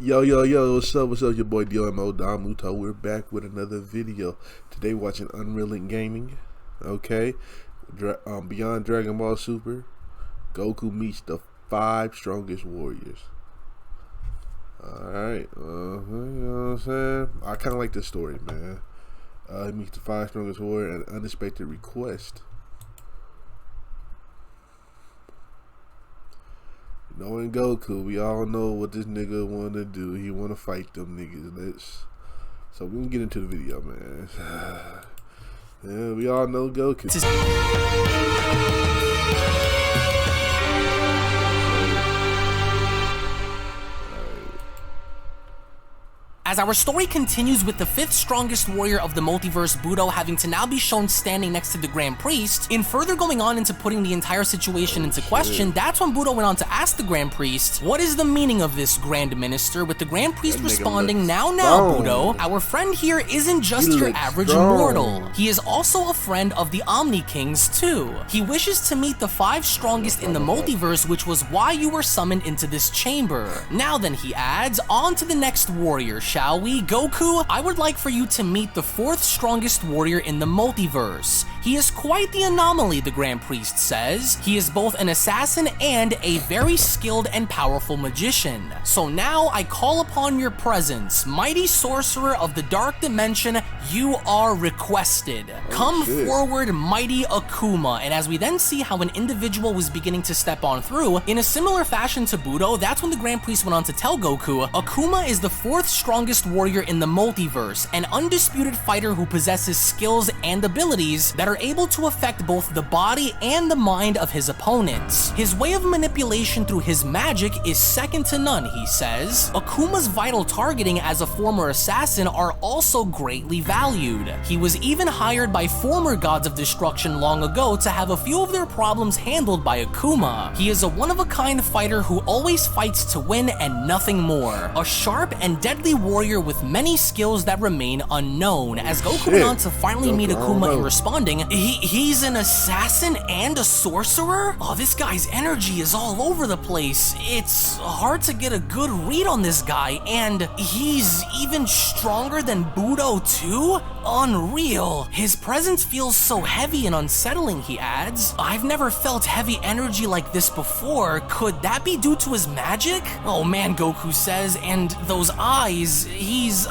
Yo, what's up, your boy Domuto. We're back with another video. Today watching Unrealentgaming, okay? Beyond Dragon Ball Super, Goku meets the 5 strongest warriors. Alright, you know what I'm saying? I kind of like this story, man. He meets the 5 strongest warrior at an unexpected request. Knowing Goku, we all know what this nigga want to do. He want to fight them niggas. So we can get into the video, man. Yeah, we all know Goku. As our story continues with the 5th strongest warrior of the multiverse, Budo, having to now be shown standing next to the Grand Priest, in further going on into putting the entire situation into question, that's when Budo went on to ask the Grand Priest, what is the meaning of this Grand Minister? With the Grand Priest responding, now Budo, our friend here isn't just your average mortal. He is also a friend of the Omni Kings too. He wishes to meet the 5 strongest in the multiverse, which was why you were summoned into this chamber. Now then, he adds, on to the next warrior, shall we? Goku, I would like for you to meet the 4th strongest warrior in the multiverse. He is quite the anomaly, the Grand Priest says. He is both an assassin and a very skilled and powerful magician. So now I call upon your presence, mighty sorcerer of the dark dimension, you are requested. Come forward, mighty Akuma. And as we then see how an individual was beginning to step on through, in a similar fashion to Budo, that's when the Grand Priest went on to tell Goku, Akuma is the 4th strongest warrior in the multiverse, an undisputed fighter who possesses skills and abilities that are able to affect both the body and the mind of his opponents. His way of manipulation through his magic is second to none, he says. Akuma's vital targeting as a former assassin are also greatly valued. He was even hired by former gods of destruction long ago to have a few of their problems handled by Akuma. He is a one-of-a-kind fighter who always fights to win and nothing more. A sharp and deadly warrior with many skills that remain unknown. As Goku went on to finally meet Akuma in responding, he's an assassin and a sorcerer? Oh, this guy's energy is all over the place. It's hard to get a good read on this guy, and he's even stronger than Budo too? Unreal. His presence feels so heavy and unsettling, he adds. I've never felt heavy energy like this before. Could that be due to his magic? Oh man, Goku says, and those eyes, he's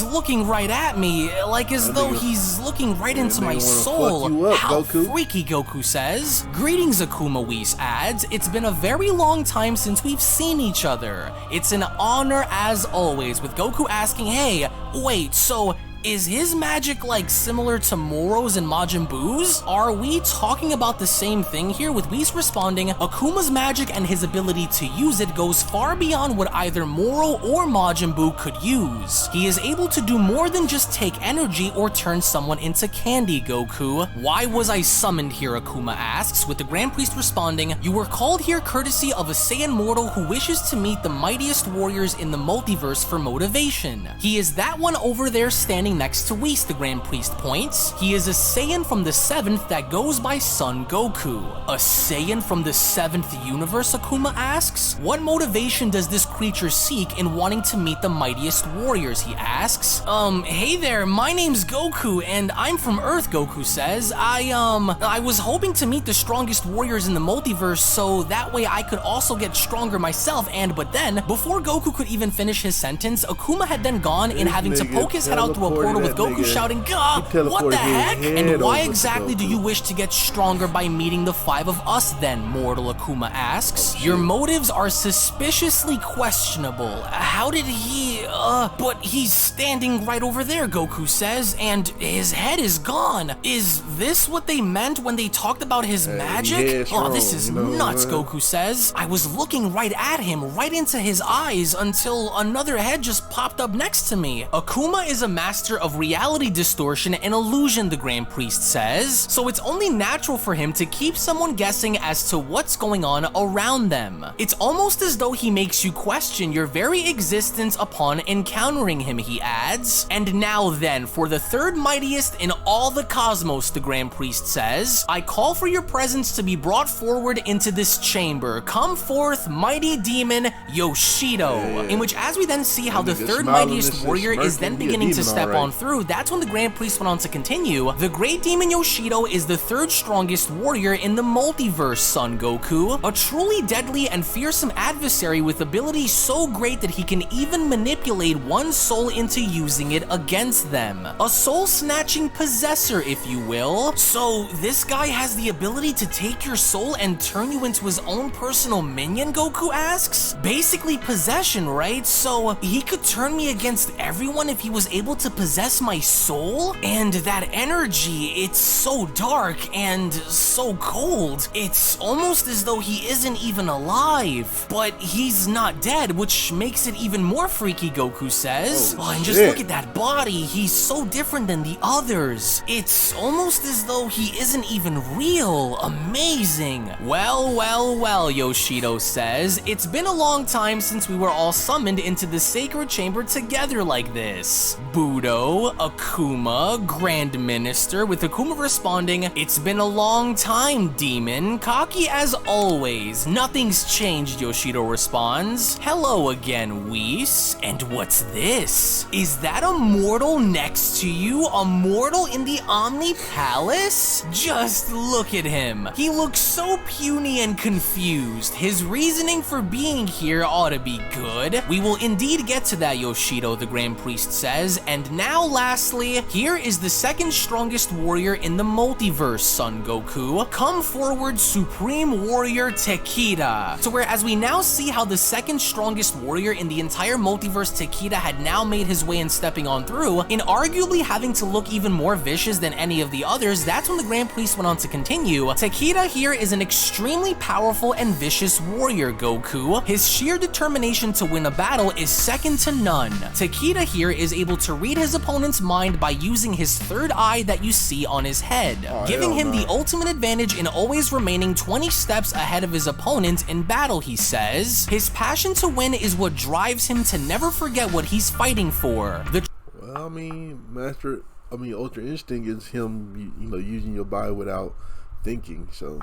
looking right at me, like as though he's looking right into my soul. How freaky, Goku says. Greetings, Akuma, Whis adds. It's been a very long time since we've seen each other. It's an honor as always, with Goku asking, hey, wait, so is his magic like similar to Moro's and Majin Buu's? Are we talking about the same thing here? With Whis responding, Akuma's magic and his ability to use it goes far beyond what either Moro or Majin Buu could use. He is able to do more than just take energy or turn someone into candy, Goku. Why was I summoned here, Akuma asks, with the Grand Priest responding, you were called here courtesy of a Saiyan mortal who wishes to meet the mightiest warriors in the multiverse for motivation. He is that one over there standing next to Whis, the Grand Priest points. He is a Saiyan from the 7th that goes by Son Goku. A Saiyan from the 7th universe, Akuma asks? What motivation does this creature seek in wanting to meet the mightiest warriors, he asks. Hey there, my name's Goku, and I'm from Earth, Goku says. I was hoping to meet the strongest warriors in the multiverse, so that way I could also get stronger myself, but then, before Goku could even finish his sentence, Akuma had then gone in, having to poke his head out through a portal with Goku shouting, "Gah! What the heck? And why exactly do you wish to get stronger by meeting the 5 of us then?" Mortal Akuma asks. Your motives are suspiciously questionable. How did he, but he's standing right over there, Goku says, and his head is gone. Is this what they meant when they talked about his magic? Oh, this is nuts, Goku says. I was looking right at him, right into his eyes, until another head just popped up next to me. Akuma is a master master of reality distortion and illusion, the Grand Priest says, so it's only natural for him to keep someone guessing as to what's going on around them. It's almost as though he makes you question your very existence upon encountering him, he adds. And now then, for the third mightiest in all the cosmos, the Grand Priest says, I call for your presence to be brought forward into this chamber. Come forth, mighty demon Yoshido. In which, as we then see how the third mightiest warrior is then beginning to step on through, that's when the Grand Priest went on to continue. The great demon Yoshido is the third strongest warrior in the multiverse, Son Goku. A truly deadly and fearsome adversary with abilities so great that he can even manipulate one's soul into using it against them. A soul-snatching possessor, if you will. So, this guy has the ability to take your soul and turn you into his own personal minion, Goku asks? Basically possession, right? So, he could turn me against everyone if he was able to possess my soul? And that energy, it's so dark and so cold. It's almost as though he isn't even alive. But he's not dead, which makes it even more freaky, Goku says. And just look at that body. He's so different than the others. It's almost as though he isn't even real. Amazing. Well, Yoshido says, it's been a long time since we were all summoned into the sacred chamber together like this. Budo, Akuma, Grand Minister, with Akuma responding, it's been a long time, demon. Cocky as always. Nothing's changed, Yoshido responds. Hello again, Whis. And what's this? Is that a mortal next to you? A mortal in the Omni Palace? Just look at him. He looks so puny and confused. His reasoning for being here ought to be good. We will indeed get to that, Yoshido, the Grand Priest says. And now, lastly, here is the second strongest warrior in the multiverse, Son Goku. Come forward, Supreme Warrior Takida. So whereas we now see how the second strongest warrior in the entire multiverse, Takida, had now made his way and stepping on through, in arguably having to look even more vicious than any of the others, that's when the Grand Priest went on to continue. Takida here is an extremely powerful and vicious warrior, Goku. His sheer determination to win a battle is second to none. Takida here is able to read his opponent's mind by using his third eye that you see on his head, giving him the ultimate advantage in always remaining 20 steps ahead of his opponent in battle, he says. His passion to win is what drives him to never forget what he's fighting for. Well, I mean, Ultra Instinct is him, using your body without thinking, so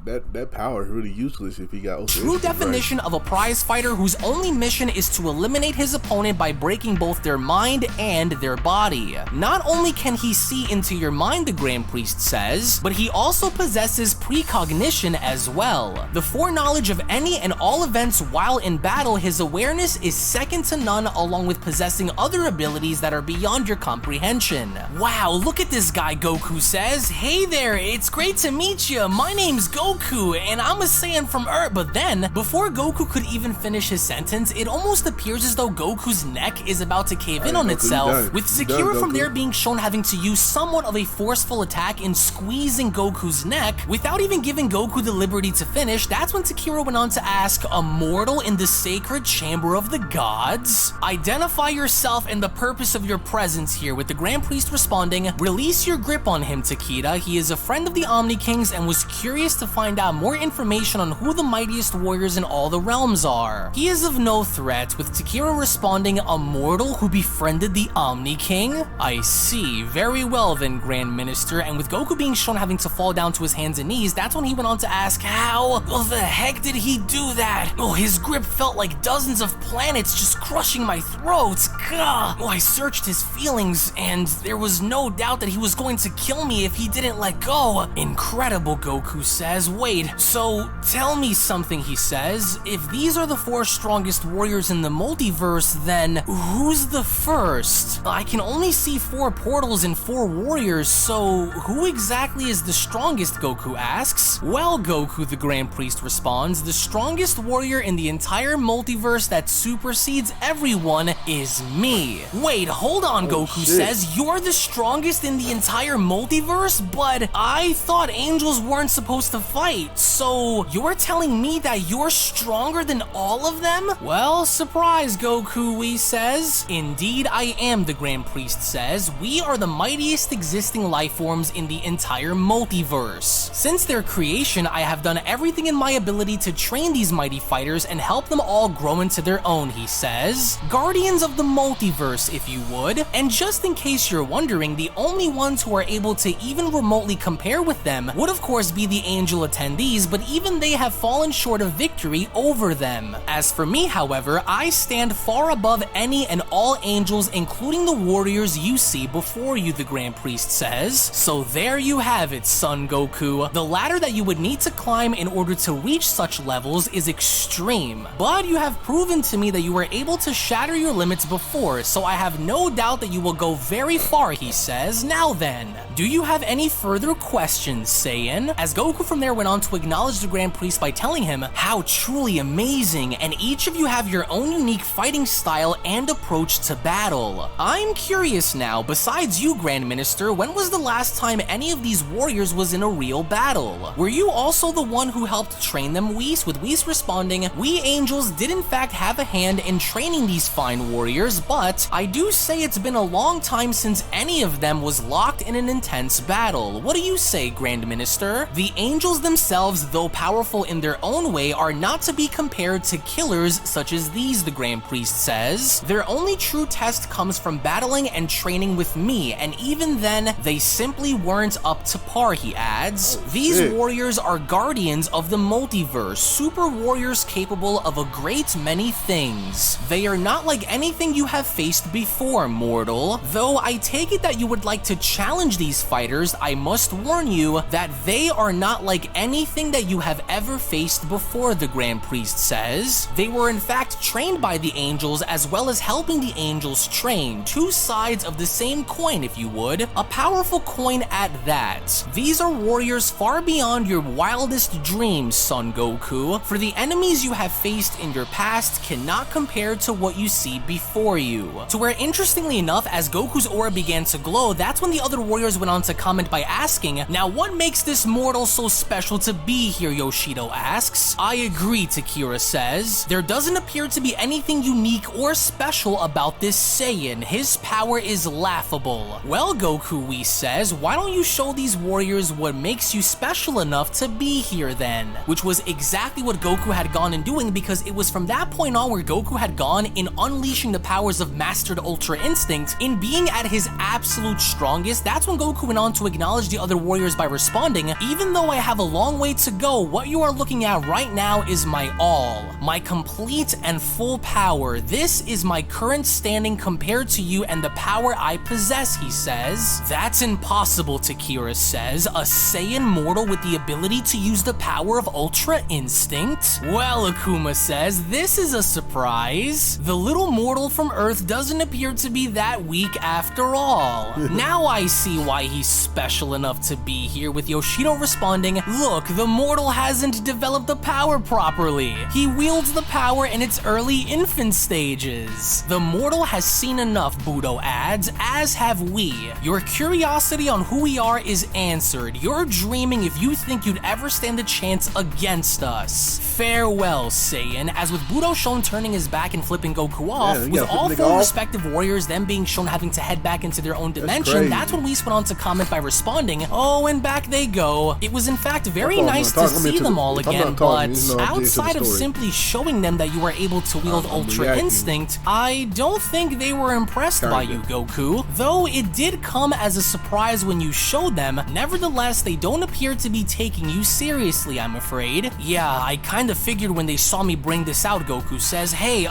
that power is really useless if he got Ultra True Instinct, definition of a prize fighter whose only mission is to eliminate his opponent by breaking both their mind and their body. Not only can he see into your mind, the Grand Priest says, but he also possesses precognition as well. The foreknowledge of any and all events while in battle, his awareness is second to none, along with possessing other abilities that are beyond your comprehension. Wow, look at this guy, Goku says. Hey there, it's great to meet you. My name's Goku, and I'm a Saiyan from Earth. But then, before Goku could even finish his sentence, it almost appears as though Goku's neck is about to cave in on itself, with Sekiro from there being shown having to use somewhat of a forceful attack in squeezing Goku's neck, without even giving Goku the liberty to finish. That's when Sekiro went on to ask, a mortal in the sacred chamber of the gods? Identify yourself and the purpose of your presence here, with the Grand Priest responding, release your grip on him, Takida. He is a friend of the Omni Kings and was curious to find out more information on who the mightiest warriors in all the realms are. He is of no threat, with Takira responding, a mortal who befriended the Omni King? I see. Very well then, Grand Minister. And with Goku being shown having to fall down to his hands and knees, that's when he went on to ask, how the heck did he do that? Oh, his grip felt like dozens of planets just crushing my throat. Gah! Oh, I searched his feelings, and there was no doubt that he was going to kill me if he didn't let go. Incredible, Goku says. Wait, so tell me something, he says. If these are the 4 strongest warriors in the multiverse, then who's the first? I can only see 4 portals and 4 warriors, so who exactly is the strongest, Goku asks. Well, Goku, the Grand Priest responds, the strongest warrior in the entire multiverse that supersedes everyone is me. Wait, hold on, Goku says. You're the strongest in the entire multiverse? But I thought angels weren't supposed to to fight. So you're telling me that you're stronger than all of them? Well, surprise, Goku, Whis says. Indeed, I am, the Grand Priest says. We are the mightiest existing life forms in the entire multiverse. Since their creation, I have done everything in my ability to train these mighty fighters and help them all grow into their own, he says. Guardians of the multiverse, if you would. And just in case you're wondering, the only ones who are able to even remotely compare with them would of course be the angel attendees, but even they have fallen short of victory over them. As for me, however, I stand far above any and all angels, including the warriors you see before you, the Grand Priest says. So there you have it, Son Goku. The ladder that you would need to climb in order to reach such levels is extreme, but you have proven to me that you were able to shatter your limits before, so I have no doubt that you will go very far, he says. Now then, do you have any further questions, Saiyan? As Goku from there went on to acknowledge the Grand Priest by telling him how truly amazing, and each of you have your own unique fighting style and approach to battle. I'm curious now, besides you, Grand Minister, when was the last time any of these warriors was in a real battle? Were you also the one who helped train them, Whis? With Whis responding, we angels did in fact have a hand in training these fine warriors, but I do say it's been a long time since any of them was locked in an intense battle. What do you say, Grand Minister? The angels themselves, though powerful in their own way, are not to be compared to killers such as these, the Grand Priest says. Their only true test comes from battling and training with me, and even then, they simply weren't up to par, he adds. These warriors are guardians of the multiverse, super warriors capable of a great many things. They are not like anything you have faced before, mortal. Though I take it that you would like to challenge these fighters, I must warn you that they are not like anything that you have ever faced before, the Grand Priest says. They were in fact trained by the angels as well as helping the angels train, two sides of the same coin, if you would, a powerful coin at that. These are warriors far beyond your wildest dreams, Son Goku, for the enemies you have faced in your past cannot compare to what you see before you. To where, interestingly enough, as Goku's aura began to glow, that's when the other warriors went on to comment by asking, now what makes this mortal so special to be here, Yoshido asks. I agree, Takida says. There doesn't appear to be anything unique or special about this Saiyan. His power is laughable. Well, Goku, Whis says, why don't you show these warriors what makes you special enough to be here then? Which was exactly what Goku had gone in doing, because it was from that point on where Goku had gone in unleashing the powers of Mastered Ultra Instinct, in being at his absolute strongest. That's when Goku went on to acknowledge the other warriors by responding, even though I have a long way to go, what you are looking at right now is my all, my complete and full power. This is my current standing compared to you and the power I possess, he says. That's impossible, Takida says. A Saiyan mortal with the ability to use the power of Ultra Instinct? Well, Akuma says, this is a surprise. The little mortal from Earth doesn't appear to be that weak after all. Now I see why he's special enough to be here, with Yoshido responding, look, the mortal hasn't developed the power properly. He wields the power in its early infant stages. The mortal has seen enough, Budo adds, as have we. Your curiosity on who we are is answered. You're dreaming if you think you'd ever stand a chance against us. Farewell, Saiyan. As with Budo shown turning his back and flipping Goku off, with all four respective warriors then being shown having to head back into their own dimension, that's when Whis went on to comment by responding, oh, and back they go. It was in fact very nice to see them all again, but outside of simply showing them that you are able to wield Ultra Instinct, I don't think they were impressed by you, Goku. Though it did come as a surprise when you showed them, nevertheless, they don't appear to be taking you seriously, I'm afraid. Yeah, I kinda figured when they saw me bring this out, Goku says, hey,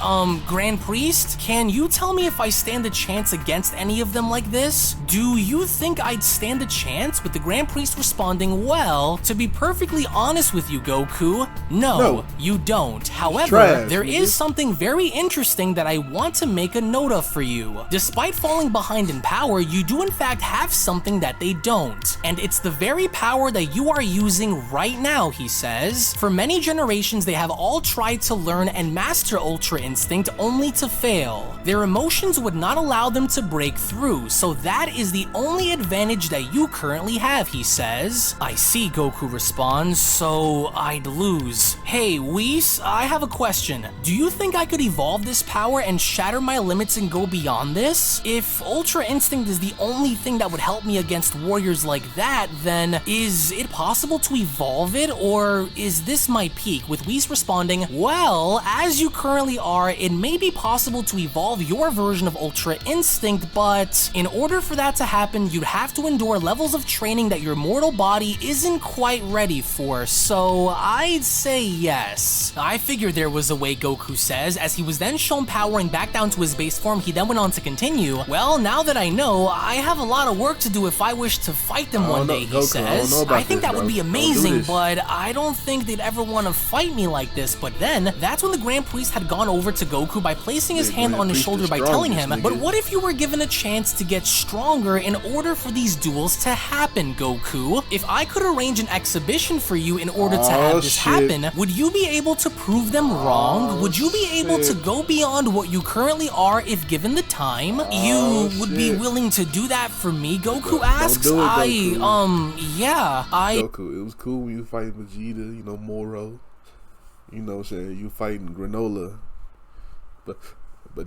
Grand Priest, can you tell me if I stand a chance against any of them like this? Do you think I'd stand a chance? With the Grand Priest responding, well, to be perfectly honest with you, Goku, no, you don't. However, there is something very interesting that I want to make a note of for you. Despite falling behind in power, you do in fact have something that they don't, and it's the very power that you are using right now, he says. For many generations, they have all tried to learn and master Ultra Instinct only to fail. Their emotions would not allow them to break through, so that is the only advantage that you currently have, he says. I see, Goku Goku responds, so I'd lose. Hey, Whis, I have a question. Do you think I could evolve this power and shatter my limits and go beyond this? If Ultra Instinct is the only thing that would help me against warriors like that, then is it possible to evolve it, or is this my peak? With Whis responding, well, as you currently are, it may be possible to evolve your version of Ultra Instinct, but in order for that to happen, you'd have to endure levels of training that your mortal body isn't quite ready for, so I'd say yes. I figured there was a way, Goku says, as he was then shown powering back down to his base form. He then went on to continue, well, now that I know, I have a lot of work to do if I wish to fight them one day, he says. I think that would be amazing, but I don't think they'd ever want to fight me like this. But then, that's when the Grand Priest had gone over to Goku by placing his hand on his shoulder by telling him, but what if you were given a chance to get stronger in order for these duels to happen, Goku? If I could arrange an exhibition for you in order to have this happen, would you be able to prove them wrong? Would you be able to go beyond what you currently are if given the time? You would be willing to do that for me, Goku asks? Yeah, Goku, it was cool when you fighting Vegeta, you know, Moro. You know what I'm saying? You fighting Granola. But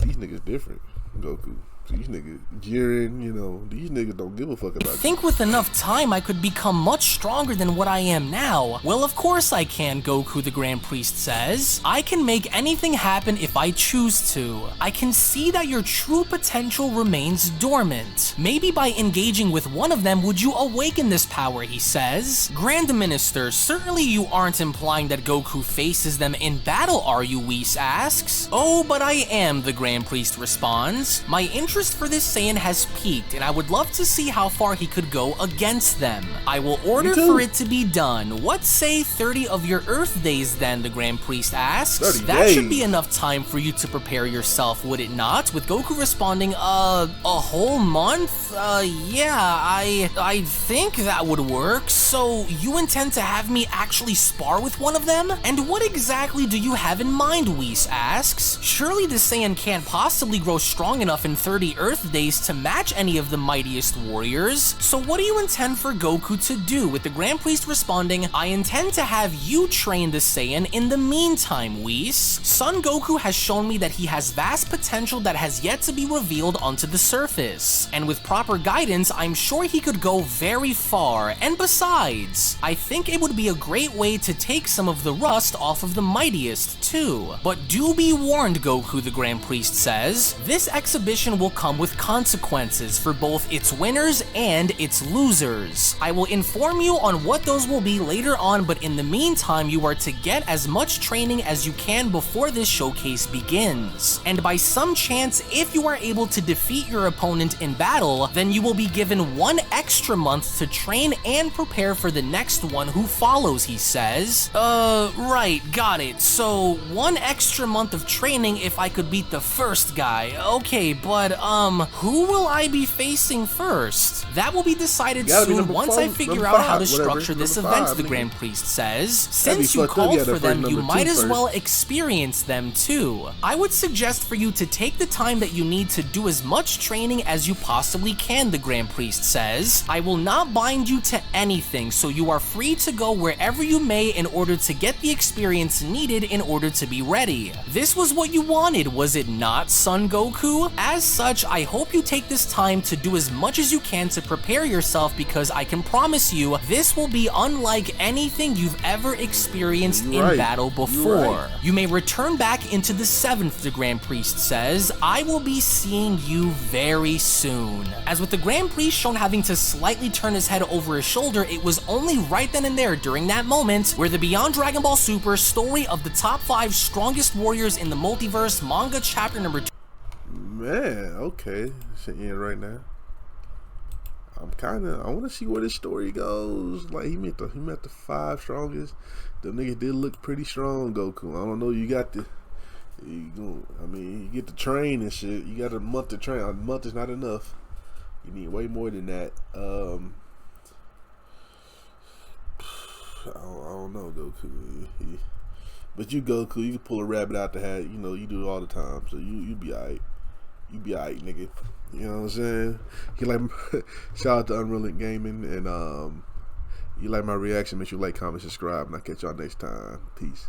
these niggas different, Goku. These niggas, Jiren, you know, these niggas don't give a fuck about you. I think with enough time I could become much stronger than what I am now. Well, of course I can, Goku, the Grand Priest says. I can make anything happen if I choose to. I can see that your true potential remains dormant. Maybe by engaging with one of them would you awaken this power, he says. Grand Minister, certainly you aren't implying that Goku faces them in battle, are you, Whis asks. Oh, but I am, the Grand Priest responds. My interest for this Saiyan has peaked, and I would love to see how far he could go against them. I will order for it to be done. What say 30 of your Earth days then, the Grand Priest asks. That should be enough time for you to prepare yourself, would it not? With Goku responding, a whole month? Yeah, I think that would work. So you intend to have me actually spar with one of them? And what exactly do you have in mind, Whis asks. Surely the Saiyan can't possibly grow strong enough in 30 Earth days to match any of the mightiest warriors. So what do you intend for Goku to do? With the Grand Priest responding, I intend to have you train the Saiyan in the meantime, Whis. Son Goku has shown me that he has vast potential that has yet to be revealed onto the surface. And with proper guidance, I'm sure he could go very far. And besides, I think it would be a great way to take some of the rust off of the mightiest too. But do be warned, Goku, the Grand Priest says. This exhibition will come with consequences for both its winners and its losers. I will inform you on what those will be later on, but in the meantime, you are to get as much training as you can before this showcase begins. And by some chance, if you are able to defeat your opponent in battle, then you will be given 1 extra month to train and prepare for the next one who follows, he says. Right, got it. So, 1 extra month of training if I could beat the first guy. Okay, but who will I be facing first? That will be decided soon once I figure out how to structure this event, the Grand Priest says. Since you called for them, you might as well experience them too. I would suggest for you to take the time that you need to do as much training as you possibly can, the Grand Priest says. I will not bind you to anything, so you are free to go wherever you may in order to get the experience needed in order to be ready. This was what you wanted, was it not, Son Goku? As such, I hope you take this time to do as much as you can to prepare yourself, because I can promise you this will be unlike anything you've ever experienced in battle before. You may return back into the 7th, the Grand Priest says. I will be seeing you very soon. As with the Grand Priest shown having to slightly turn his head over his shoulder, it was only right then and there during that moment where the Beyond Dragon Ball Super story of the top 5 strongest warriors in the multiverse manga chapter number 2. Man, okay. Sitting right now. I want to see where this story goes. Like, he met the 5 strongest. The nigga did look pretty strong, Goku. I don't know, you get to train and shit. You got a month to train. A month is not enough. You need way more than that. I don't know, Goku. But you, Goku, you can pull a rabbit out the hat. You know, you do it all the time. So you be alright. You be alright, nigga. You know what I'm saying? He like shout out to Unrealentgaming, and You like my reaction, make sure you like, comment, subscribe, and I'll catch y'all next time. Peace.